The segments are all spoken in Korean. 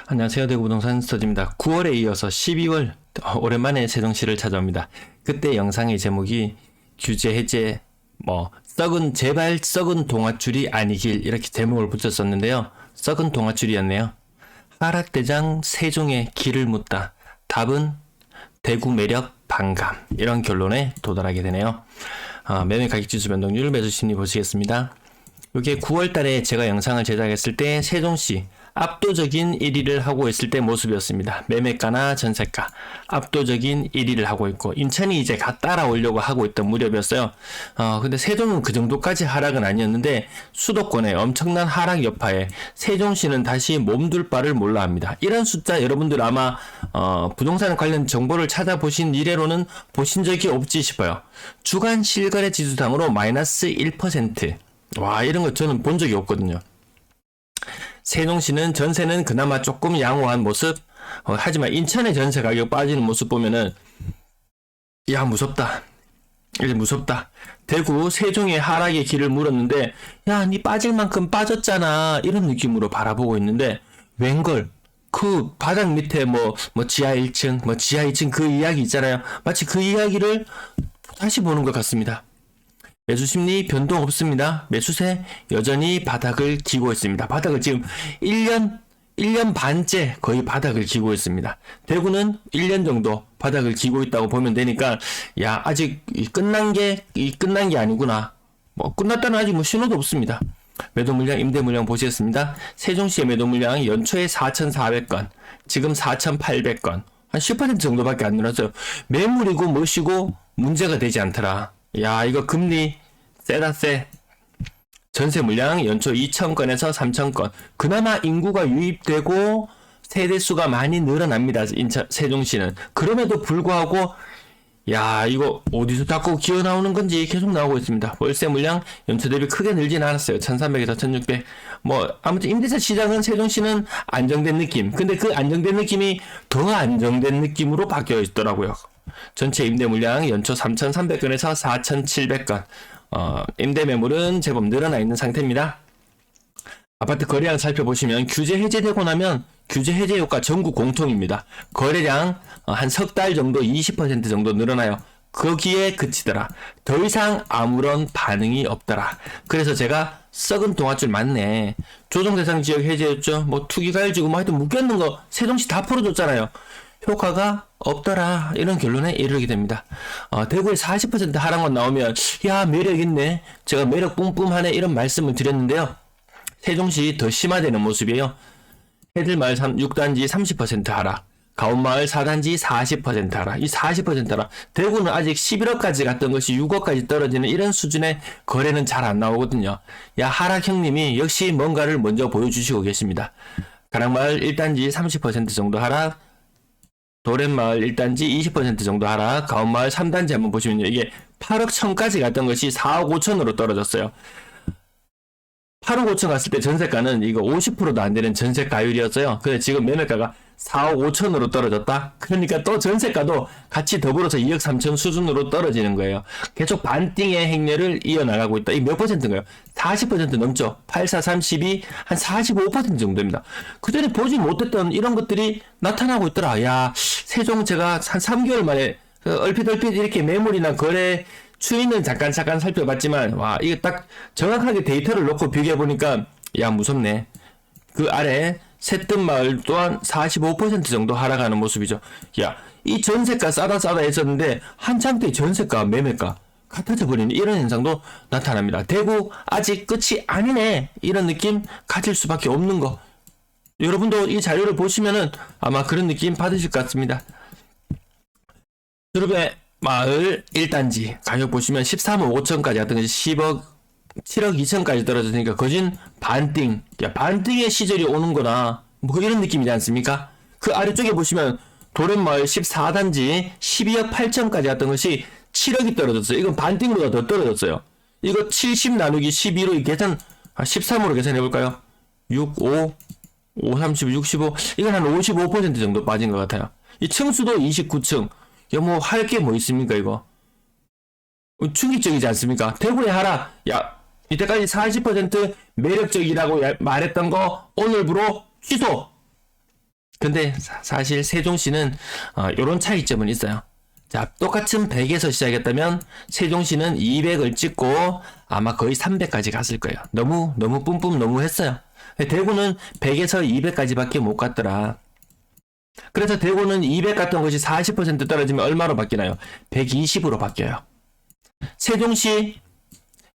안녕하세요. 대구부동산 스터디입니다. 9월에 이어서 12월 오랜만에 세종시를 찾아옵니다. 그때 영상의 제목이 규제 해제 제발 썩은 동아줄이 아니길 이렇게 제목을 붙였었는데요. 썩은 동아줄이었네요. 하락대장 세종의 길을 묻다. 답은 대구 매력 반감, 이런 결론에 도달하게 되네요. 매매 가격지수 변동률, 매수 심리 보시겠습니다. 이게 9월달에 제가 영상을 제작했을 때 세종시 압도적인 1위를 하고 있을 때 모습이었습니다. 매매가나 전세가 압도적인 1위를 하고 있고, 인천이 이제 따라오려고 하고 있던 무렵이었어요. 근데 세종은 그 정도까지 하락은 아니었는데 수도권의 엄청난 하락 여파에 세종시는 다시 몸둘 바를 몰라 합니다. 이런 숫자 여러분들 아마 부동산 관련 정보를 찾아보신 이래로는 보신 적이 없지 싶어요. 주간 실거래 지수상으로 마이너스 1%. 와, 이런 거 저는 본 적이 없거든요. 세종시는 전세는 그나마 조금 양호한 모습, 하지만 인천의 전세 가격 빠지는 모습 보면은 야, 무섭다. 이제 무섭다. 대구 세종의 하락의 길을 물었는데 야, 니 빠질 만큼 빠졌잖아, 이런 느낌으로 바라보고 있는데 웬걸 그 바닥 밑에 지하 1층 지하 2층 그 이야기 있잖아요. 마치 그 이야기를 다시 보는 것 같습니다. 매수 심리 변동 없습니다. 매수세 여전히 바닥을 기고 있습니다. 바닥을 지금 1년 반째 거의 바닥을 기고 있습니다. 대구는 1년 정도 바닥을 기고 있다고 보면 되니까, 야, 아직 끝난 게 아니구나. 끝났다는 아직 신호도 없습니다. 매도 물량, 임대 물량 보시겠습니다. 세종시의 매도 물량이 연초에 4,400건, 지금 4,800건, 한 10% 정도밖에 안 늘었어요. 매물이고 뭐시고 문제가 되지 않더라. 야, 이거 금리 세다 세. 전세 물량 연초 2,000건에서 3,000건. 그나마 인구가 유입되고 세대수가 많이 늘어납니다. 세종시는. 그럼에도 불구하고 야, 이거 어디서 자꾸 기어 나오는 건지 계속 나오고 있습니다. 월세 물량 연초 대비 크게 늘진 않았어요. 1,300에서 1,600. 아무튼 임대차 시장은 세종시는 안정된 느낌. 근데 그 안정된 느낌이 더 안정된 느낌으로 바뀌어 있더라고요. 전체 임대 물량 연초 3,300건에서 4,700건. 임대 매물은 제법 늘어나 있는 상태입니다. 아파트 거래량 살펴보시면 규제 해제되고 나면 규제 해제 효과 전국 공통입니다. 거래량 한 석 달 정도 20% 정도 늘어나요. 거기에 그치더라. 더 이상 아무런 반응이 없더라. 그래서 제가 썩은 동아줄 맞네. 조정대상 지역 해제였죠. 투기가열지고 하여튼 묶였는 거 세종시 다 풀어줬잖아요. 효과가 없더라, 이런 결론에 이르게 됩니다. 대구에 40% 하락만 나오면 야, 매력 있네, 제가 매력 뿜뿜하네, 이런 말씀을 드렸는데요. 세종시 더 심화되는 모습이에요. 해들마을 6단지 30% 하락, 가온마을 4단지 40% 하락. 이 40% 하락, 대구는 아직 11억까지 갔던 것이 6억까지 떨어지는 이런 수준의 거래는 잘 안 나오거든요. 야, 하락 형님이 역시 뭔가를 먼저 보여주시고 계십니다. 가락마을 1단지 30% 정도 하락, 도렛마을 1단지 20% 정도 하락, 가온마을 3단지 한번 보시면요. 이게 8억 1천까지 갔던 것이 4억 5천으로 떨어졌어요. 8억 5천 갔을 때 전세가는 이거 50%도 안 되는 전세가율이었어요. 근데 지금 매매가가 4억 5천으로 떨어졌다? 그러니까 또 전세가도 같이 더불어서 2억 3천 수준으로 떨어지는 거예요. 계속 반띵의 행렬을 이어나가고 있다. 이 몇 퍼센트인가요? 40% 넘죠? 8, 4, 32, 한 45% 정도입니다. 그전에 보지 못했던 이런 것들이 나타나고 있더라. 야, 세종 제가 한 3개월 만에 얼핏 이렇게 매물이나 거래 추이는 잠깐 살펴봤지만, 와, 이게 딱 정확하게 데이터를 놓고 비교해보니까 야, 무섭네. 그 아래 새뜸마을 또한 45% 정도 하락하는 모습이죠. 야, 이 전세가 싸다 했었는데 한참 때 전세가 매매가 같아져 버리는 이런 현상도 나타납니다. 대구 아직 끝이 아니네, 이런 느낌 가질 수밖에 없는 거. 여러분도 이 자료를 보시면은 아마 그런 느낌 받으실 것 같습니다. 두릅의 마을 1단지 가격 보시면 13억 5천까지 갔던 것이 7억 2천까지 떨어졌으니까 거진 반띵. 야, 반띵의 시절이 오는 거나 이런 느낌이지 않습니까? 그 아래쪽에 보시면 도렛마을 14단지 12억 8천까지 갔던 것이 7억이 떨어졌어요. 이건 반띵보다 더 떨어졌어요. 이거 70 나누기 12로 계산, 13으로 계산해볼까요? 6, 5, 30, 65. 이건 한 55% 정도 빠진 것 같아요. 이 층수도 29층. 야, 할 게 뭐 있습니까, 이거? 충격적이지 않습니까? 대구의 하락. 야, 이때까지 40% 매력적이라고 말했던 거 오늘부로 취소. 근데 사실 세종시는 요런 차이점은 있어요. 자, 똑같은 100에서 시작했다면 세종시는 200을 찍고 아마 거의 300까지 갔을 거예요. 너무 뿜뿜 너무 했어요. 대구는 100에서 200까지밖에 못 갔더라. 그래서 대구는 200 갔던 것이 40% 떨어지면 얼마로 바뀌나요? 120으로 바뀌어요. 세종시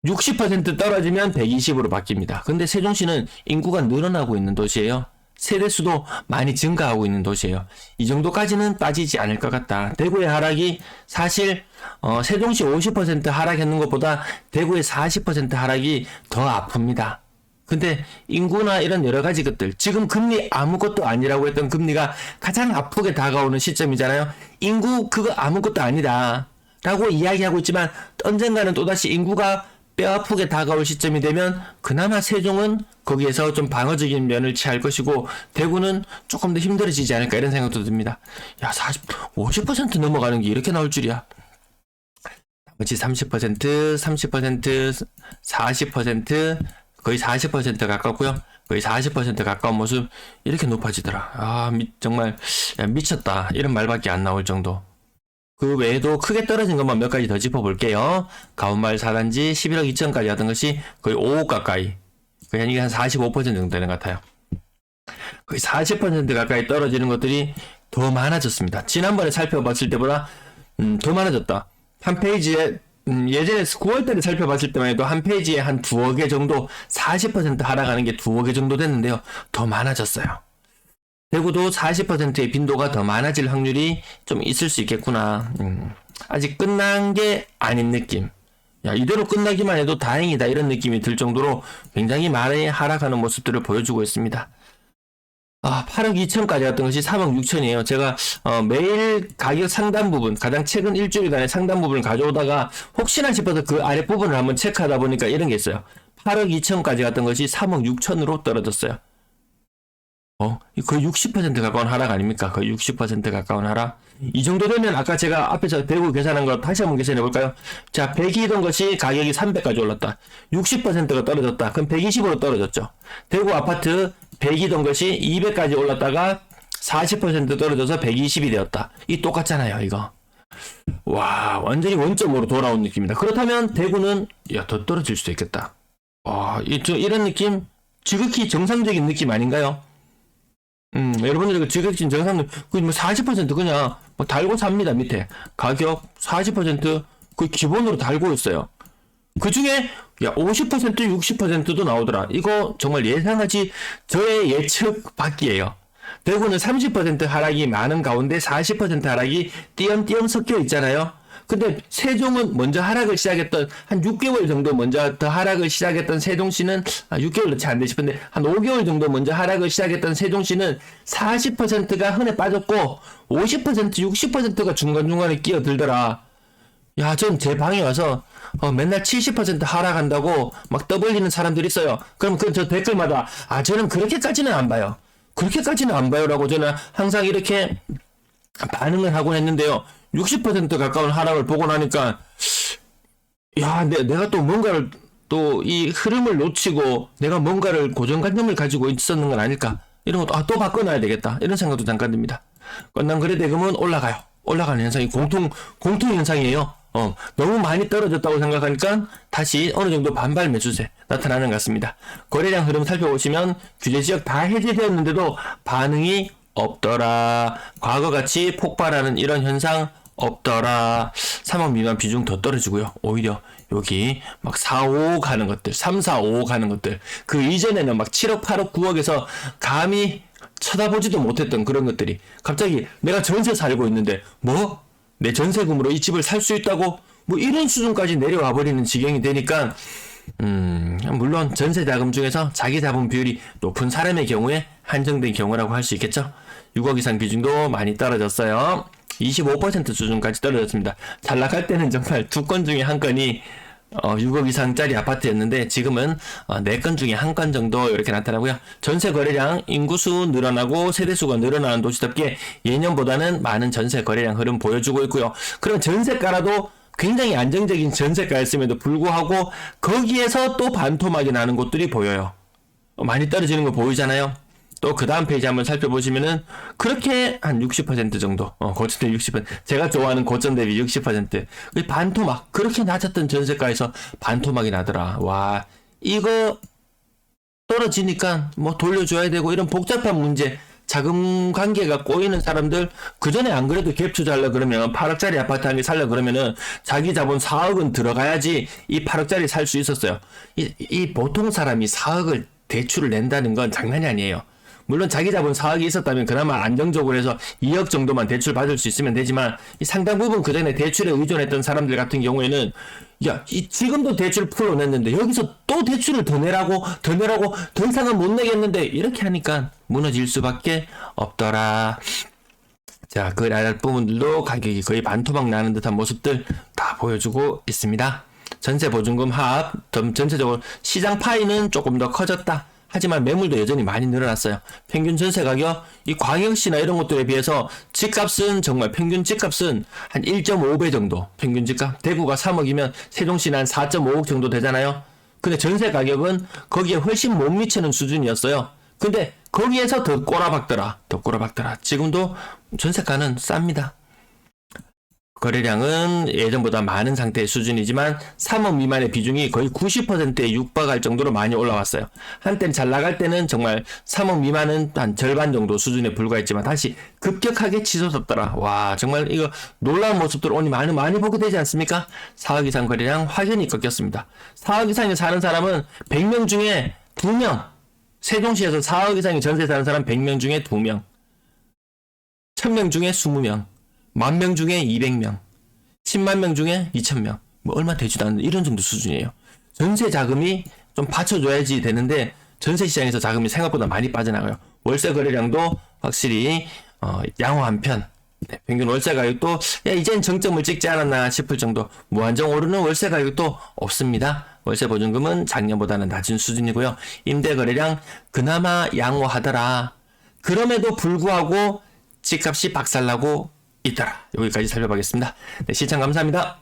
60% 떨어지면 120으로 바뀝니다. 근데 세종시는 인구가 늘어나고 있는 도시예요. 세대수도 많이 증가하고 있는 도시예요. 이 정도까지는 빠지지 않을 것 같다. 대구의 하락이 사실 세종시 50% 하락했는 것보다 대구의 40% 하락이 더 아픕니다. 근데 인구나 이런 여러 가지 것들, 지금 금리 아무것도 아니라고 했던 금리가 가장 아프게 다가오는 시점이잖아요. 인구 그거 아무것도 아니다 라고 이야기하고 있지만 언젠가는 또다시 인구가 뼈아프게 다가올 시점이 되면 그나마 세종은 거기에서 좀 방어적인 면을 취할 것이고 대구는 조금 더 힘들어지지 않을까 이런 생각도 듭니다. 야, 50% 넘어가는 게 이렇게 나올 줄이야. 나머지 30%, 40%, 거의 40% 가깝고요. 거의 40% 가까운 모습 이렇게 높아지더라. 정말 미쳤다 이런 말밖에 안 나올 정도. 그 외에도 크게 떨어진 것만 몇 가지 더 짚어볼게요. 가운마을 4단지 11억 2천까지 하던 것이 거의 5억 가까이, 거의 이게 한 45% 정도 되는 것 같아요. 거의 40% 가까이 떨어지는 것들이 더 많아졌습니다. 지난번에 살펴봤을 때보다 더 많아졌다. 한 페이지에 예전에 9월달에 살펴봤을 때만 해도 한 페이지에 한 2억 개 정도 40% 하락하는 게 2억 개 정도 됐는데요. 더 많아졌어요. 대구도 40%의 빈도가 더 많아질 확률이 좀 있을 수 있겠구나. 아직 끝난 게 아닌 느낌. 야, 이대로 끝나기만 해도 다행이다 이런 느낌이 들 정도로 굉장히 많이 하락하는 모습들을 보여주고 있습니다. 8억 2천까지 갔던 것이 3억 6천이에요. 제가 매일 가격 상단 부분, 가장 최근 일주일간의 상단 부분을 가져오다가 혹시나 싶어서 그 아랫부분을 한번 체크하다 보니까 이런 게 있어요. 8억 2천까지 갔던 것이 3억 6천으로 떨어졌어요. 거의 60% 가까운 하락 아닙니까? 거의 60% 가까운 하락. 이 정도 되면 아까 제가 앞에서 대구 계산한 거 다시 한번 계산해 볼까요? 자, 100이던 것이 가격이 300까지 올랐다. 60%가 떨어졌다. 그럼 120으로 떨어졌죠. 대구 아파트 100이던 것이 200까지 올랐다가 40% 떨어져서 120이 되었다. 이 똑같잖아요, 이거. 와, 완전히 원점으로 돌아온 느낌이다. 그렇다면 대구는 더 떨어질 수도 있겠다. 이런 느낌 지극히 정상적인 느낌 아닌가요? 여러분들 지극히 정상, 40% 그냥 달고 삽니다. 밑에 가격 40% 그 기본으로 달고 있어요. 그 중에 50% 60%도 나오더라. 이거 정말 예상하지, 저의 예측 밖이에요. 대구는 30% 하락이 많은 가운데 40% 하락이 띄엄띄엄 섞여 있잖아요. 근데 세종은 먼저 하락을 시작했던 한 6개월 정도 먼저 더 하락을 시작했던 세종시는 6개월도 채 안 돼 싶은데 한 5개월 정도 먼저 하락을 시작했던 세종시는 40%가 흔해 빠졌고 50% 60%가 중간중간에 끼어들더라. 야, 전 제 방에 와서 맨날 70% 하락한다고 막 떠벌리는 사람들이 있어요. 그럼 저 댓글마다 저는 그렇게까지는 안 봐요. 그렇게까지는 안 봐요라고 저는 항상 이렇게 반응을 하곤 했는데요. 60% 가까운 하락을 보고 나니까 내가 또 뭔가를 또 이 흐름을 놓치고 내가 뭔가를 고정관념을 가지고 있었는 건 아닐까, 이런 것도 또 바꿔놔야 되겠다 이런 생각도 잠깐 듭니다. 건당 거래대금은 올라가요. 올라가는 현상이 공통 현상이에요. 너무 많이 떨어졌다고 생각하니까 다시 어느 정도 반발 매수세 나타나는 것 같습니다. 거래량 흐름 살펴보시면 규제지역 다 해제되었는데도 반응이 없더라. 과거같이 폭발하는 이런 현상 없더라. 3억 미만 비중 더 떨어지고요. 오히려 여기 막 4, 5 가는 것들, 3, 4, 5 가는 것들, 그 이전에는 막 7억, 8억, 9억에서 감히 쳐다보지도 못했던 그런 것들이 갑자기 내가 전세 살고 있는데 내 전세금으로 이 집을 살 수 있다고 이런 수준까지 내려와 버리는 지경이 되니까 물론 전세 자금 중에서 자기 자본 비율이 높은 사람의 경우에 한정된 경우라고 할 수 있겠죠. 6억 이상 비중도 많이 떨어졌어요. 25% 수준까지 떨어졌습니다. 잘 나갈 때는 정말 2건 중에 한 건이 6억 이상짜리 아파트였는데 지금은 4건 중에 한 건 정도 이렇게 나타나고요. 전세 거래량, 인구수 늘어나고 세대수가 늘어나는 도시답게 예년보다는 많은 전세 거래량 흐름 보여주고 있고요. 그럼 전세가라도 굉장히 안정적인 전세가였음에도 불구하고 거기에서 또 반토막이 나는 곳들이 보여요. 많이 떨어지는 거 보이잖아요. 또 그 다음 페이지 한번 살펴보시면은 그렇게 한 60% 정도, 고점 대비 60%, 제가 좋아하는 고점 대비 60%, 반토막, 그렇게 낮았던 전세가에서 반토막이 나더라. 와, 이거 떨어지니까 뭐 돌려줘야 되고 이런 복잡한 문제, 자금 관계가 꼬이는 사람들, 그 전에 안 그래도 갭 투자하려 그러면 8억짜리 아파트 한 개 살려 그러면은 자기 자본 4억은 들어가야지 이 8억짜리 살 수 있었어요. 이 보통 사람이 4억을 대출을 낸다는 건 장난이 아니에요. 물론 자기 자본 4억이 있었다면 그나마 안정적으로 해서 2억 정도만 대출 받을 수 있으면 되지만, 이 상당 부분 그 전에 대출에 의존했던 사람들 같은 경우에는 지금도 대출 풀로 냈는데 여기서 또 대출을 더 내라고 더 이상은 못 내겠는데, 이렇게 하니까 무너질 수밖에 없더라. 자, 그 아래 부분들도 가격이 거의 반토막 나는 듯한 모습들 다 보여주고 있습니다. 전세 보증금 하합, 전체적으로 시장 파이는 조금 더 커졌다. 하지만 매물도 여전히 많이 늘어났어요. 평균 전세 가격, 이 광역시나 이런 것들에 비해서 집값은 정말 평균 집값은 한 1.5배 정도 평균 집값. 대구가 3억이면 세종시는 한 4.5억 정도 되잖아요. 근데 전세 가격은 거기에 훨씬 못 미치는 수준이었어요. 근데 거기에서 더 꼬라박더라. 지금도 전세가는 쌉니다. 거래량은 예전보다 많은 상태의 수준이지만 3억 미만의 비중이 거의 90%에 육박할 정도로 많이 올라왔어요. 한때는 잘 나갈 때는 정말 3억 미만은 한 절반 정도 수준에 불과했지만 다시 급격하게 치솟았더라. 와, 정말 이거 놀라운 모습들 오늘 많이 보게 되지 않습니까? 4억 이상 거래량 확연히 꺾였습니다. 4억 이상에 사는 사람은 100명 중에 2명. 세종시에서 4억 이상의 전세 사는 사람 100명 중에 2명. 1000명 중에 20명. 10,000명 중에 200명, 10만 명 중에 2,000명, 뭐 얼마 되지도 않는 이런 정도 수준이에요. 전세 자금이 좀 받쳐줘야지 되는데 전세 시장에서 자금이 생각보다 많이 빠져나가요. 월세 거래량도 확실히 양호한 편. 네, 평균 월세 가격도 이젠 정점을 찍지 않았나 싶을 정도, 무한정 오르는 월세 가격도 없습니다. 월세 보증금은 작년보다는 낮은 수준이고요. 임대 거래량 그나마 양호하더라. 그럼에도 불구하고 집값이 박살나고 있더라. 여기까지 살펴보겠습니다. 네, 시청 감사합니다.